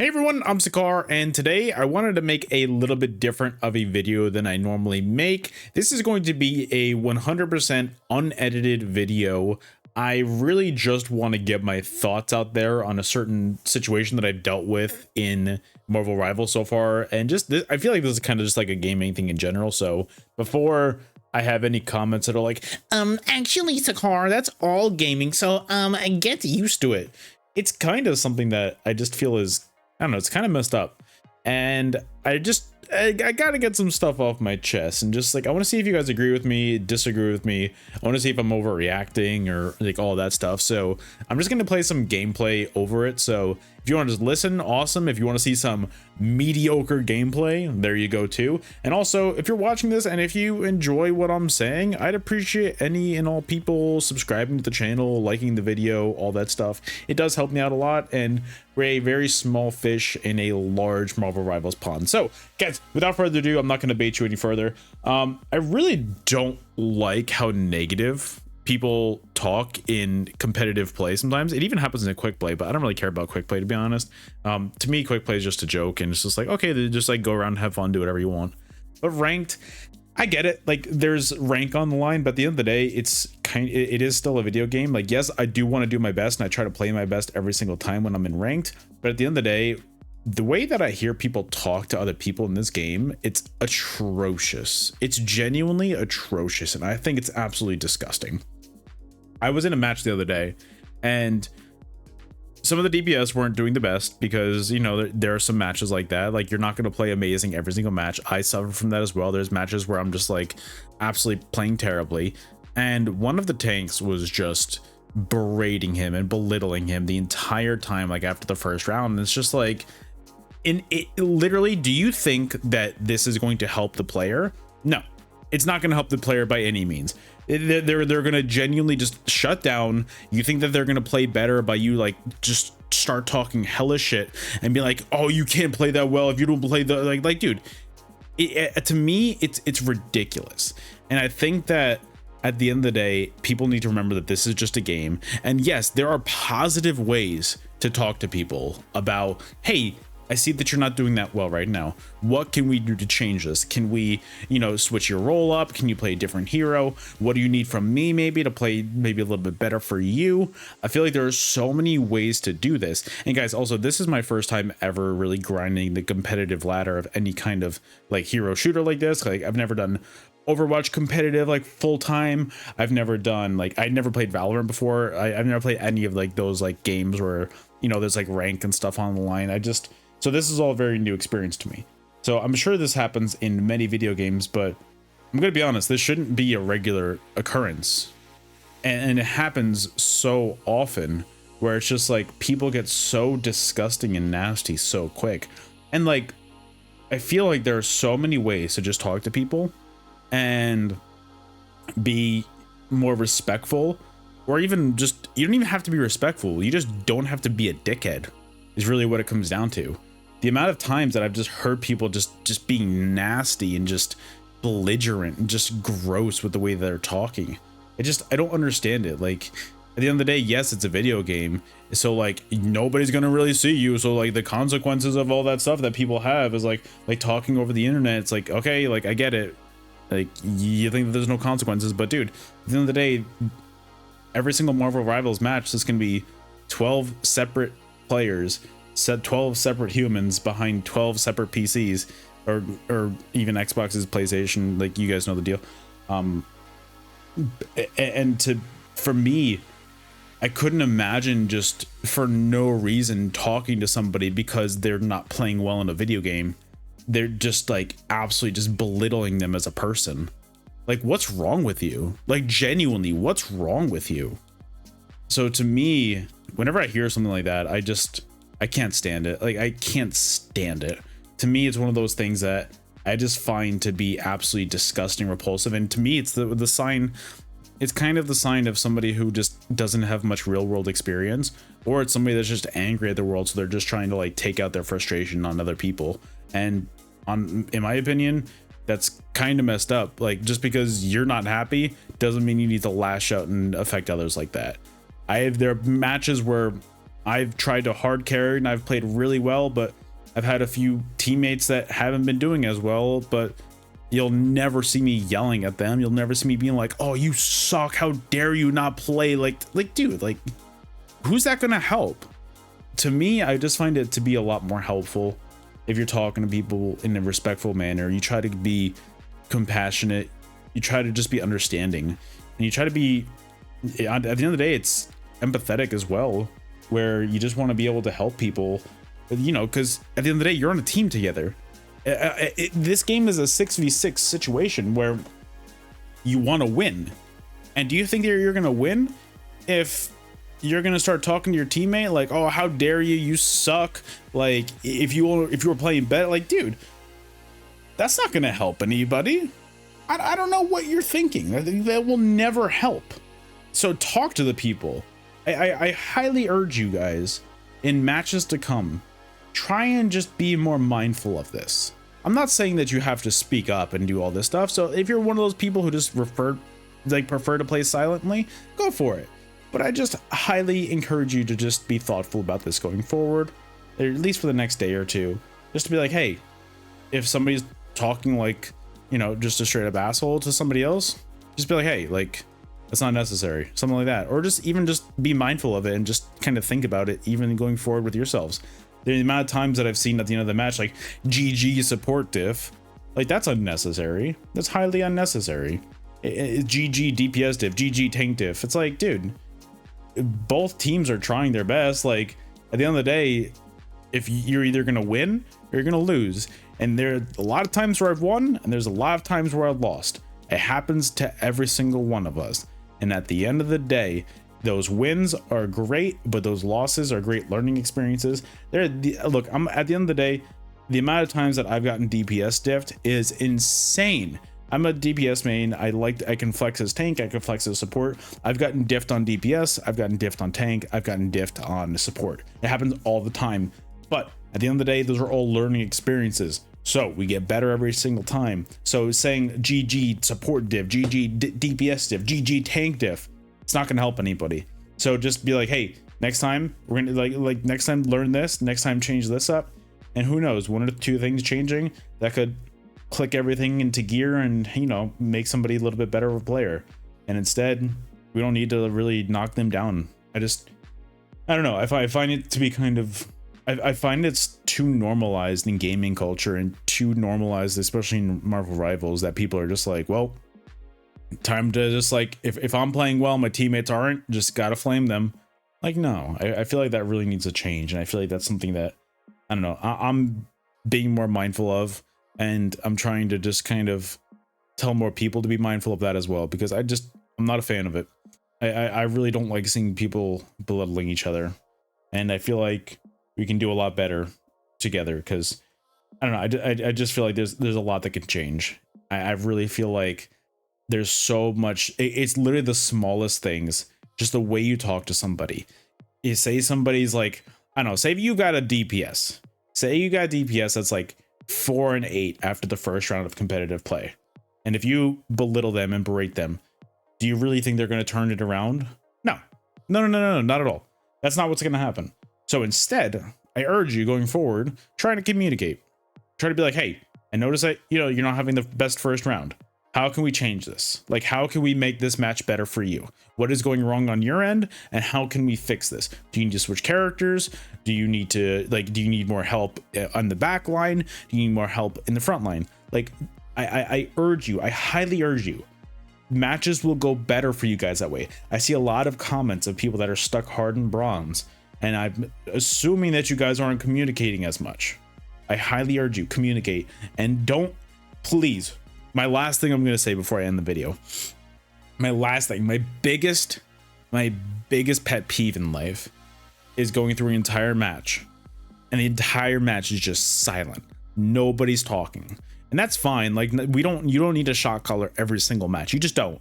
Hey everyone, I'm Sakar, and today I wanted to make a little bit different of a video than I normally make. This is going to be a 100% unedited video. I really just want to get my thoughts out there on a certain situation that I've dealt with in Marvel Rivals so far, and just this, I feel like this is kind of just like a gaming thing in general. So before I have any comments that are like, actually Sakar, that's all gaming, so get used to it. It's kind of something that I just feel is, I don't know, it's kind of messed up, and I gotta get some stuff off my chest, and just like, I want to see if you guys agree with me, disagree with me. I want to see if I'm overreacting or like all that stuff. So I'm just gonna play some gameplay over it. So if you want to just listen, awesome. If you want to see some mediocre gameplay, there you go too. And also, if you're watching this and if you enjoy what I'm saying, I'd appreciate any and all people subscribing to the channel, liking the video, all that stuff. It does help me out a lot, and we're a very small fish in a large Marvel Rivals pond. So guys, without further ado, I'm not going to bait you any further. I really don't like how negative people talk in competitive play sometimes. It even happens in quick play, but I don't really care about quick play, to be honest. To me, quick play is just a joke, and it's just like, okay, they just like go around and have fun, do whatever you want. But ranked, I get it, like there's rank on the line, but at the end of the day, it is still a video game. Like, yes, I do want to do my best, and I try to play my best every single time when I'm in ranked, but at the end of the day, the way that I hear people talk to other people in this game, it's atrocious. It's genuinely atrocious, and I think it's absolutely disgusting. I was in a match the other day, and some of the DPS weren't doing the best because, you know, there are some matches like that. Like, you're not going to play amazing every single match. I suffer from that as well. There's matches where I'm just like absolutely playing terribly, and one of the tanks was just berating him and belittling him the entire time, like after the first round. And it's just like, literally, do you think that this is going to help the player? No, it's not going to help the player by any means. They're going to genuinely just shut down. You think that they're going to play better by you like just start talking hella shit and be like, oh, you can't play that well if you don't play the like dude, to me it's ridiculous. And I think that at the end of the day, people need to remember that this is just a game, and yes, there are positive ways to talk to people about, hey, I see that you're not doing that well right now. What can we do to change this? Can we, you know, switch your role up? Can you play a different hero? What do you need from me maybe to play maybe a little bit better for you? I feel like there are so many ways to do this. And guys, also, this is my first time ever really grinding the competitive ladder of any kind of like hero shooter like this. Like, I've never done Overwatch competitive like full time. I've never done like, I never played Valorant before. I've never played any of like those like games where, you know, there's like rank and stuff on the line. So this is all a very new experience to me. So I'm sure this happens in many video games, but I'm gonna be honest, this shouldn't be a regular occurrence. And it happens so often where it's just like people get so disgusting and nasty so quick. And like, I feel like there are so many ways to just talk to people and be more respectful, or even just, you don't even have to be respectful. You just don't have to be a dickhead is really what it comes down to. The amount of times that I've just heard people just being nasty and just belligerent and just gross with the way they're talking. I don't understand it. Like, at the end of the day, yes, it's a video game, so like nobody's gonna really see you, so like the consequences of all that stuff that people have is like talking over the internet. It's like, okay, like I get it, like you think that there's no consequences, but dude, at the end of the day, every single Marvel Rivals match is gonna be 12 separate players, 12 separate humans behind 12 separate PCs, or even Xbox's, PlayStation, like you guys know the deal. For me, I couldn't imagine just for no reason talking to somebody because they're not playing well in a video game. They're just like absolutely just belittling them as a person. Like, what's wrong with you? Like, genuinely, what's wrong with you? So to me, whenever I hear something like that, I can't stand it. Like, I can't stand it. To me, it's one of those things that I just find to be absolutely disgusting, repulsive. And to me, it's the sign, it's kind of the sign of somebody who just doesn't have much real world experience, or it's somebody that's just angry at the world, so they're just trying to like take out their frustration on other people. And in my opinion, that's kind of messed up. Like, just because you're not happy doesn't mean you need to lash out and affect others like that. There are matches where I've tried to hard carry and I've played really well, but I've had a few teammates that haven't been doing as well. But you'll never see me yelling at them. You'll never see me being like, oh, you suck, how dare you not play, like dude, like who's that gonna help? To me, I just find it to be a lot more helpful if you're talking to people in a respectful manner. You try to be compassionate, you try to just be understanding, and you try to be, at the end of the day, it's empathetic as well, where you just want to be able to help people, you know, because at the end of the day, you're on a team together. This game is a 6v6 situation where you want to win. And do you think that you're going to win if you're going to start talking to your teammate like, oh, how dare you, you suck, like if you were playing better? Like, dude, that's not going to help anybody. I don't know what you're thinking. I think that will never help. So talk to the people. I highly urge you guys, in matches to come, try and just be more mindful of this. I'm not saying that you have to speak up and do all this stuff. So if you're one of those people who just prefer to play silently, go for it. But I just highly encourage you to just be thoughtful about this going forward, at least for the next day or two, just to be like, hey, if somebody's talking like, you know, just a straight up asshole to somebody else, just be like, hey, like, that's not necessary, something like that. Or just be mindful of it and just kind of think about it, even going forward with yourselves. The amount of times that I've seen at the end of the match, like GG support diff, like that's unnecessary. That's highly unnecessary. GG DPS diff, GG tank diff. It's like, dude, both teams are trying their best. Like at the end of the day, if you're either going to win or you're going to lose. And there are a lot of times where I've won and there's a lot of times where I've lost. It happens to every single one of us. And at the end of the day, those wins are great, but those losses are great learning experiences. Look, I'm at the end of the day, the amount of times that I've gotten DPS diffed is insane. I'm a DPS main. I can flex as tank, I can flex as support. I've gotten diffed on DPS, I've gotten diffed on tank, I've gotten diffed on support. It happens all the time. But at the end of the day, those are all learning experiences. So we get better every single time. So saying GG support diff, GG DPS diff, GG tank diff, it's not going to help anybody. So just be like, hey, next time we're going to like next time learn this, next time change this up. And who knows, one or two things changing that could click everything into gear and, you know, make somebody a little bit better of a player. And instead, we don't need to really knock them down. I don't know. I find it to be kind of, I find it's too normalized in gaming culture and too normalized, especially in Marvel Rivals, that people are just like, well, time to just like, if I'm playing well, my teammates aren't, just gotta flame them. Like, no, I feel like that really needs to change. And I feel like that's something that, I don't know, I'm being more mindful of, and I'm trying to just kind of tell more people to be mindful of that as well, because I'm not a fan of it. I really don't like seeing people belittling each other. And I feel like we can do a lot better together, because I don't know, I just feel like there's a lot that can change. I really feel like there's so much, it's literally the smallest things, just the way you talk to somebody. You say somebody's like, I don't know, say you got a DPS, say you got DPS that's like 4 and 8 after the first round of competitive play, and if you belittle them and berate them, do you really think they're going to turn it around? No, not at all. That's not what's going to happen. So instead, I urge you going forward, try to communicate. Try to be like, hey, I notice that, you know, you're not having the best first round. How can we change this? Like, how can we make this match better for you? What is going wrong on your end? And how can we fix this? Do you need to switch characters? Do you need to, like, do you need more help on the back line? Do you need more help in the front line? Like, I urge you, I highly urge you. Matches will go better for you guys that way. I see a lot of comments of people that are stuck hard in bronze, and I'm assuming that you guys aren't communicating as much. I highly urge you, communicate, and don't, please, my last thing I'm going to say before I end the video, my last thing, my biggest pet peeve in life is going through an entire match and the entire match is just silent. Nobody's talking. And that's fine. Like, you don't need a shot caller every single match. You just don't.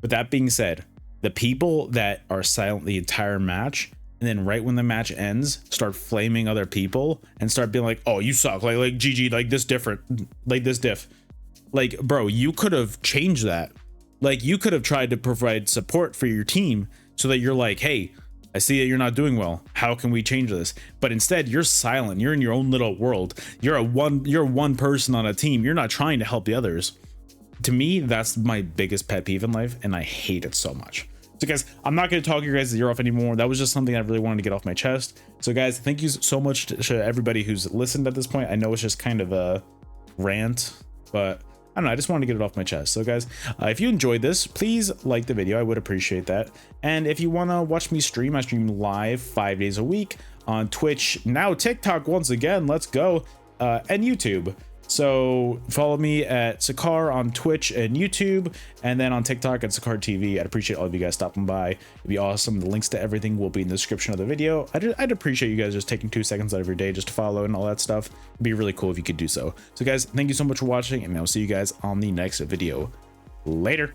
But that being said, the people that are silent the entire match, and then right when the match ends, start flaming other people and start being like, oh, you suck. Like GG, like this different, like this diff. Like, bro, you could have changed that. Like, you could have tried to provide support for your team so that you're like, hey, I see that you're not doing well. How can we change this? But instead, you're silent. You're in your own little world. You're one person on a team. You're not trying to help the others. To me, that's my biggest pet peeve in life, and I hate it so much. So guys, I'm not going to talk your guys' ear off anymore. That was just something I really wanted to get off my chest. So guys, thank you so much to everybody who's listened at this point. I know it's just kind of a rant, but I don't know, I just wanted to get it off my chest. So guys, if you enjoyed this, please like the video. I would appreciate that. And if you want to watch me stream, I stream live 5 days a week on Twitch, now TikTok once again, let's go, and YouTube. So follow me at Sakar on Twitch and YouTube, and then on TikTok at Sakar TV. I'd appreciate all of you guys stopping by. It'd be awesome. The links to everything will be in the description of the video. I'd appreciate you guys just taking 2 seconds out of your day just to follow and all that stuff. It'd be really cool if you could do so. So guys, thank you so much for watching, and I'll see you guys on the next video. Later.